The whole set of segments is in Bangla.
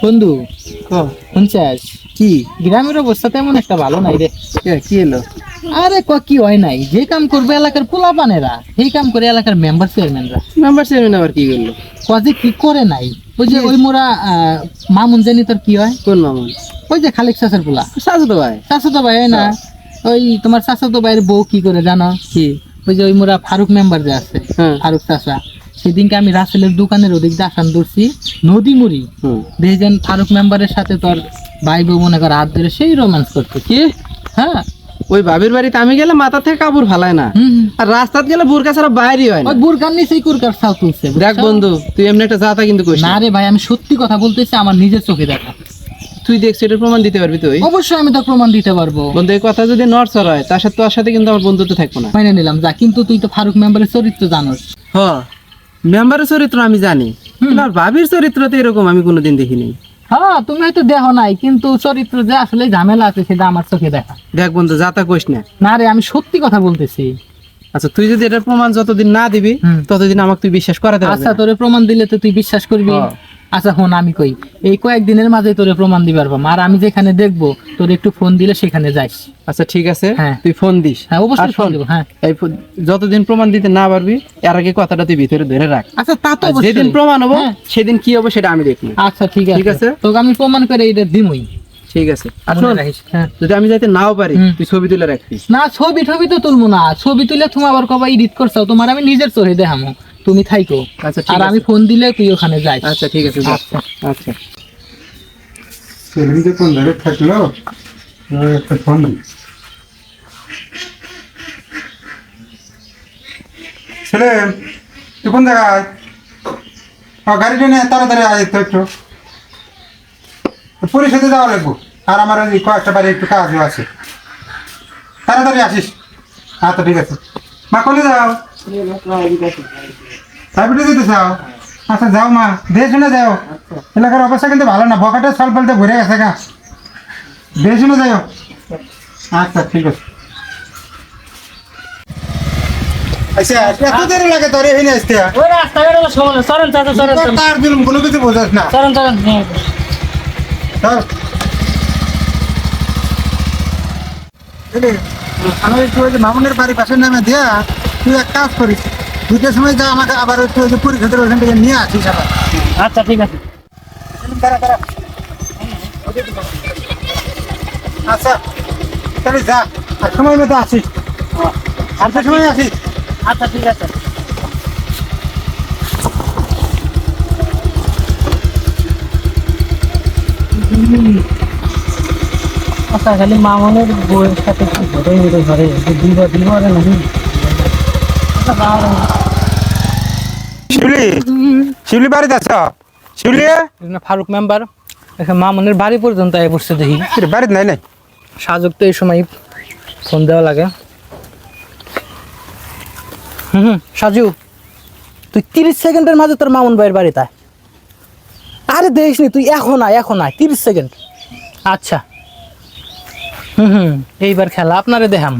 বন্ধু ও শুনছিস কি গ্রামের অবস্থা তেমন একটা ভালো নাই রে। কি এলো? আরে কি হয় নাই, যে কাম করবে এলাকার পোলাপানেরা সেই কাম করে এলাকার মেম্বার চেয়ারম্যানরা। মেম্বার চেয়ারম্যান আবার কি করলো? যে কি করে নাই, ওই যে ওই মোরা মামুন জানি তোর কি হয়, কোন মামুন? ওই যে খালেক চাচার পোলা। চাচাতো ভাই। চাচাতো ভাই হয় না? ওই তোমার চাচাতো ভাইয়ের বউ কি করে জানো? কি? ওই যে ওই মোরা ফারুক মেম্বার যে আছে, হ্যাঁ। ফারুক চাচা, সেদিনকে আমি রাসেলের দোকানের ওদিক দিয়ে আসান ধরছি, নদী মুড়ি দেখছেন ফারুক মেম্বারের সাথে তোর ভাই বউ মনে কর হাত ধরে সেই রোম্যান্স করতে। কি? হ্যাঁ, ওই বাবির বাড়িতে আমি গেলে মাথা থেকে কাপড় ফালায় না, আর রাস্তাত গেলে বুরকা ছাড়া বাইরে হয় না। ওই বুরকার নিচেই কুরকার ছাউ তুলছে। দেখ বন্ধু, তুই এমনি একটা জাতা কিন্তু কইস না রে ভাই, আমি সত্যি কথা বলতেছি, আমার নিজের চোখে দেখা। তুই দেখছিস, এটার প্রমাণ দিতে পারবি তুই? অবশ্যই আমি তো প্রমাণ দিতে পারবো। বন্ধু এই কথা যদি নড়চড় হয়, তোর সাথে কিন্তু আমার বন্ধুত্ব থাকবো না। মেনে নিলাম যা, কিন্তু তুই তো ফারুক মেম্বারের চরিত্র জানোস। হ, মেম্বারের চরিত্র আমি জানি, কিন্তু আর ভাবির চরিত্র তো এরকম আমি কোনোদিন দেখিনি। হ্যাঁ, তুমি হয়তো দেখো নাই, কিন্তু চরিত্র যে আসলে ঝামেলা আছে সেটা আমার চোখে দেখা। দেখ বন্ধু, জাতা কইস না। না রে, আমি সত্যি কথা বলতেছি। আচ্ছা, তুই যদি এটার প্রমাণ যতদিন না দিবি ততদিন আমাকে তুই বিশ্বাস করাতে পারবি আচ্ছা, না। তোরে প্রমাণ দিলে তো তুই বিশ্বাস করবি। আচ্ছা হন, আমি কই এই কয়েকদিনের মাঝে তোরে প্রমাণ দিবার পাবো, আর আমি যেখানে দেখবো তোর একটু ফোন দিলে সেখানে যাইস। আচ্ছা ঠিক আছে, হ্যাঁ। তুই ফোন দিস। হ্যাঁ, অবশ্যই আর ফোন দিব। হ্যাঁ, এই যতদিন প্রমাণ দিতে না পারবি, এর আগে কথাটা তুই ভিতরে ধরে রাখ। আচ্ছা তা তো আর অবশ্যই। যেদিন প্রমাণ হবো হ্যাঁ। সেদিন কি হবে সেটা আমি দেখবো। আচ্ছা ঠিক আছে, ঠিক আছে। তোকে আমি প্রমাণ করে এটা দিমই। ঠিক আছে, আর মনে শোন, রাখিস। হ্যাঁ। যদি আমি যাইতে নাও পারি তুই ছবি তুলে রাখবি। না, ছবি টবি তো তুলবো না, ছবি তুলে তুমি আবার কবা এডিট করছো, তোমার আমি নিজের চোখে দেখামো, তুমি থাইকো। আচ্ছা ঠিক আর আছে। আমি ফোন দিলে তুই ওখানে যাই। আচ্ছা ঠিক আছে, যা। আচ্ছা। আচ্ছা সেদিন যে কোন জায়গায় থাকলো একটা ফোন দিই। ছেলে, তুই কোন জায়গায়? গাড়িটা নিয়ে তাড়াতাড়ি আয় তো একটু, পরিষদে যাওয়া লাগবো, আর আমার ওই কয়েকটা বাড়ি একটু কাজও আছে, তাড়াতাড়ি আসিস। আচ্ছা ঠিক আছে। মা কোনে যাও? সাইবিটে যেতে চাও? আচ্ছা যাও মা, দেখে শুনে যাও। এলাকার অবস্থা কিন্তু ভালো না, বকাটা সাল পাল্টে ভরে গেছে গা, দেখে শুনে যাও। আচ্ছা ঠিক আছে। আচ্ছা, এত দেরি লাগে তোর এখানে আসতে? ওই রাস্তাঘাট হলো সমান, চলেন চাচা, চলেন চলেন। তার দিলাম, কোনো কিছু বোঝাস না। চলেন চলেন। চল। এলে, আমার একটু ওই যে মামুনের বাড়ির পাশের নামে দেয়া, তুই এক কাজ করিস, দুটোর সময় যা আমাকে আবার একটু ওই যে পরীক্ষাদের ওখান থেকে নিয়ে আসিস আবার। আচ্ছা ঠিক আছে। দাঁড়া দাঁড়া। আচ্ছা তাহলে যা, আর সময় মতো আসিস, আটটার সময় আসিস। আচ্ছা ঠিক আছে। আচ্ছা, খালি মামনের বউয়ের সাথে কি ঘরে ঘরে দিব দিব আর নাকি? শিবলি, শিবলি বাড়িতে আছ? শিবলি ফারুক মেম্বার মামনের বাড়ি পর্যন্ত আয় পড়ছে দেখি। বাড়িতে নাই নাই? সাজক তো এই সময় ফোন দেওয়া লাগে। সাজু, তুই 30 সেকেন্ডের মাঝে তোর মামুন ভাইয়ের বাড়িতে আয়। আরে দেখিস নি, তুই এখন আয় 30 সেকেন্ড। আচ্ছা। এইবার খেলা আপনারে দেখাম।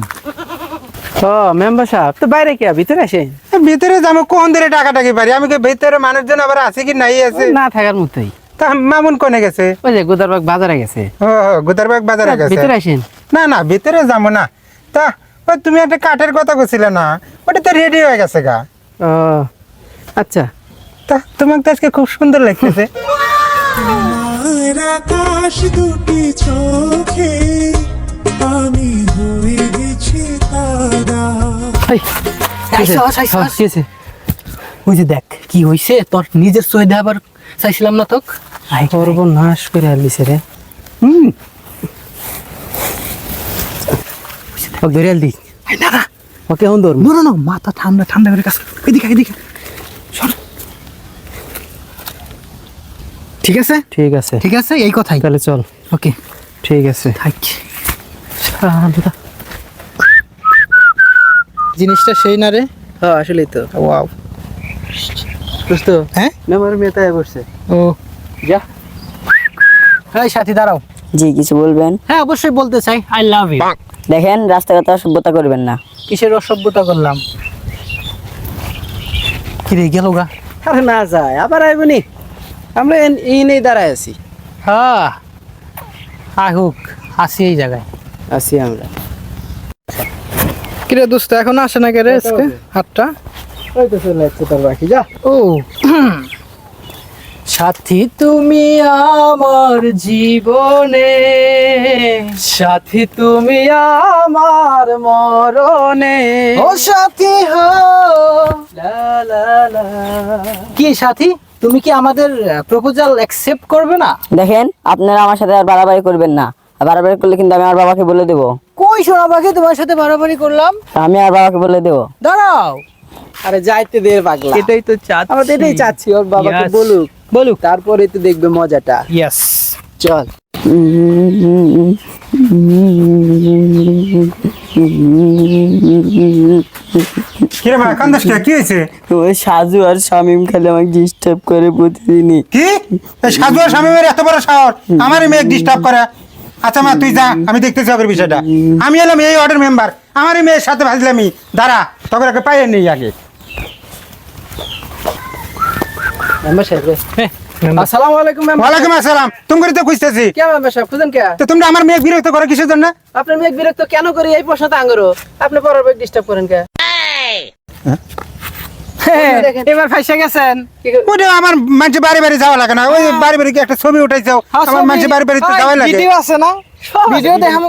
ও মেম্বার সাহেব তো বাইরে কে, ভিতরে আসে? ভিতরে যাবো কোন দিনে টাকাটাকি পারি, আমি কি ভিতরে মানুষজন আবার আছে কি নাই আছে? না থাকার মতোই। তা মামুন কোনে গেছে? ওই যে গোদারবাগ বাজারে গেছে। ও গুদারবাগ বাজারে গেছে। ভিতরে আসেন। না না, ভিতরে যাবো না। তা ওই তুমি একটা কাঠের কথা বলছিলে না, ওটা তো রেডি হয়ে গেছে গা। ও আচ্ছা। তা তোমাকে তো আজকে খুব সুন্দর লাগতেছে। আকাশ দুটি চোখে আমি হয়ে গেছি তারা। ওই যে দেখ কি হইছে, তোর নিজের চোখে দেখাবার চাইছিলাম না তোক। সর্বনাশ করে আলিছে রে। ধরে আল দি। না না ওকে এখন ধর। না, মাথা ঠান্ডা ঠান্ডা করে কাজ কর। এদিকে সর। ঠিক আছে ঠিক আছে ঠিক আছে, এই কথাই তাহলে চল। ওকে ঠিক আছে। থাক। জিনিসটা সেই না রে? হ্যাঁ আসলেই তো। ওয়াও। বুঝতো? হ্যাঁ, মেম্বার মেতায় বসছে। ও যা। এই সাথী দাঁড়াও। জি কিছু বলবেন? হ্যাঁ অবশ্যই বলতে চাই, আই লাভ ইউ। দেখেন রাস্তাঘাটে অসভ্যতা করবেন না। কিসের অসভ্যতা করলাম? কি রে গেল গা? আরে না যায় আবার আইবনি, আমরা এই নেই দাঁড়ায় আছি। হ্যাঁ আহুক আসি এই জায়গায়। আছি আমরা। কিরে দোস্ত এখন আসে না কেরে আজকে হাতটা? ওই তো চলে যাচ্ছে তোর বাকি, যা। ও সাথী তুমি আমার জীবনে, সাথী তুমি আমার মরণে, ও সাথী হো লা লা লা। কি সাথী, তুমি কি আমাদের প্রপোজাল অ্যাকসেপ্ট করবে না? দেখেন, আপনারা আমার সাথে আর বাড়াবাড়ি করবেন না। আর বাড়াবাড়ি করলে কিন্তু আমি আর বাবাকে বলে দেবো। কই শোনা পাখি, তোমার সাথে বাড়াবাড়ি করলাম? আমি আর বাবাকে বলে দেবো। দাঁড়াও, আরে যাইতে দে পাগলা, এটাই তো চাচ্ছি। আমরা তো এটাই চাচ্ছি, ওর বাবাকে Yes. বলুক, বলুক। তারপরে তো দেখবে মজাটা। ইয়েস, চল। কিরে ভাই কান্দাস কি হয়েছে? ওই সাজু আর শামিম খালি আমাকে ডিস্টার্ব করে প্রতিদিনই। কি এই সাজু আর স্বামীর এত বড় সাহস আমারই মেয়ে ডিস্টার্ব করে? আচ্ছা মা তুই যা, আমি দেখতেছি ওদের বিষয়টা। আমি এলাম এই ওয়ার্ডের মেম্বার, আমারই মেয়ের সাথে ভাজলামি। দাঁড়া, তোকে আগে পাইয়ে নেই আগে। মেম্বার সাহেব রে। আসসালামু আলাইকুম মেম্বার। ওয়ালাইকুম আসসালাম। তুমি তো খুঁজতেছি, কে মেম্বার সাহেব খুঁজেন কে? তো তোমরা আমার মেয়ে বিরক্ত করো কিসের জন্য? আপনার মেয়ে বিরক্ত কেন করি এই প্রশ্নটা আঙ্গুরো? আপনি পরের বেগ ডিস্টার্ব করেন কে? এবার ফাইসা গেছেন। ওটা আমার মানুষের বাড়ি বাড়ি যাওয়া লাগে না? ওই বাড়ি বাড়ি কি একটা ছবি উঠাইছাও? আমার মানুষের বাড়ি বাড়িতে যাওয়া লাগে? ভিডিও আছে না, ভিডিও দেখাম।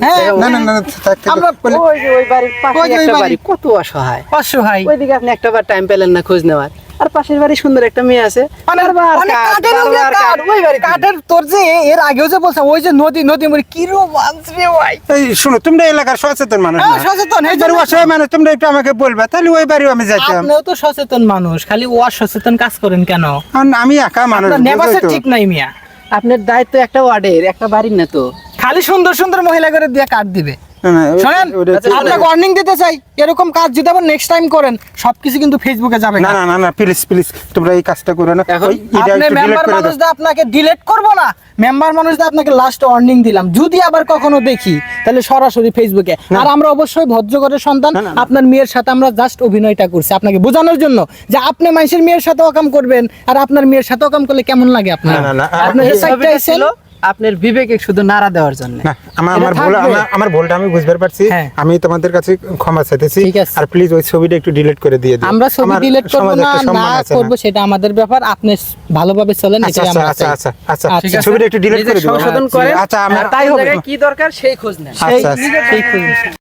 হ্যাঁ, না না না, থাক, থাক, আমরা বলে- ওই যে ওই বাড়ির পাশে ওই যে ওই একটা বাড়ি। বাড়ি, কত অসহায়। অসহায়। ওইদিকে আপনি একটা বার টাইম পেলেন না খোঁজ নেওয়ার। আর পাশের বাড়ি সুন্দর একটা মেয়ে আছে, বারবার অনেক কাঠ, কাঠের উপরে বারবার কাঠ, কাঠ, ওই বাড়ি। কাঠের তোর যে এর আগেও যে বলছিলাম ওই যে নদী নদী মরে কি রোমাঞ্চ রে ভাই। এই শোনো, তোমরা এলাকার সচেতন মানুষ হ্যাঁ, না? সচেতন, এই এই জন্য- অসহায় মানুষ, তোমরা একটু আমাকে বলবে, তাহলে ওই বাড়িও আমি যাইতাম। আপনিও তো সচেতন মানুষ, খালি ও সচেতন কাজ করেন কেন? আর আমি একা মানুষ, আপনার নেবাসের বুঝোই তো। ঠিক নাই মিয়া। আপনার দায়িত্ব একটা ওয়ার্ডের, একটা বাড়ির না তো। খালি সুন্দর সুন্দর মহিলা করে দিয়ে কাট দিবে। না, না, শোনেন, ওটা- আপনাকে ওয়ার্নিং দিতে চাই, এরকম কাজ যদি আবার নেক্সট টাইম করেন সবকিছু কিন্তু ফেসবুকে যাবে না না। না না না, প্লিজ প্লিজ তোমরা এই কাজটা করো না। এখন ওই এটা আপনি একটু delete মেম্বার করে দাও। মানুষদের আপনাকে ডিলিট করব না, মেম্বার মানুষদের আপনাকে লাস্ট ওয়ার্নিং দিলাম, যদি আবার কখনো দেখি তাহলে সরাসরি ফেসবুকে। আর আমরা অবশ্যই ভদ্রঘরের সন্তান, না, না, না। আপনার মেয়ের সাথে আমরা জাস্ট অভিনয়টা করছি আপনাকে বোঝানোর জন্য যে আপনি মানুষের মেয়ের সাথে অকাম করবেন আর আপনার মেয়ের সাথে অকাম করলে কেমন লাগে আপনার। না, না, না, আপনি এই যে সাইডটা ছবিটা আইছেন, ছিল আপনার বিবেকে শুধু নাড়া দেওয়ার জন্য। না, আমার এটা আমার ভুল, থাকবে। আমার ভুলটা আমি বুঝতে পারছি। হ্যাঁ। আমি তোমাদের কাছে ক্ষমা চাইতেছি। ঠিক আছে। আর প্লিজ ওই ছবিটা একটু ডিলিট করে দিয়ে দিও। আমরা ছবি আমার ডিলিট করব সমাজে না, একটা সম্মান না আছে করব সেটা আমাদের ব্যাপার, আপনি ভালোভাবে চলেন আচ্ছা এটাই আচ্ছা আমরা আচ্ছা চাই। আচ্ছা আচ্ছা ঠিক আছে। ছবিটা একটু ডিলিট নিজে করে দিও। সংশোধন করেন, আচ্ছা আমি আর তাই জায়গায় কি দরকার সেই খোঁজ নেন। আচ্ছা আচ্ছা সেই খুঁজে।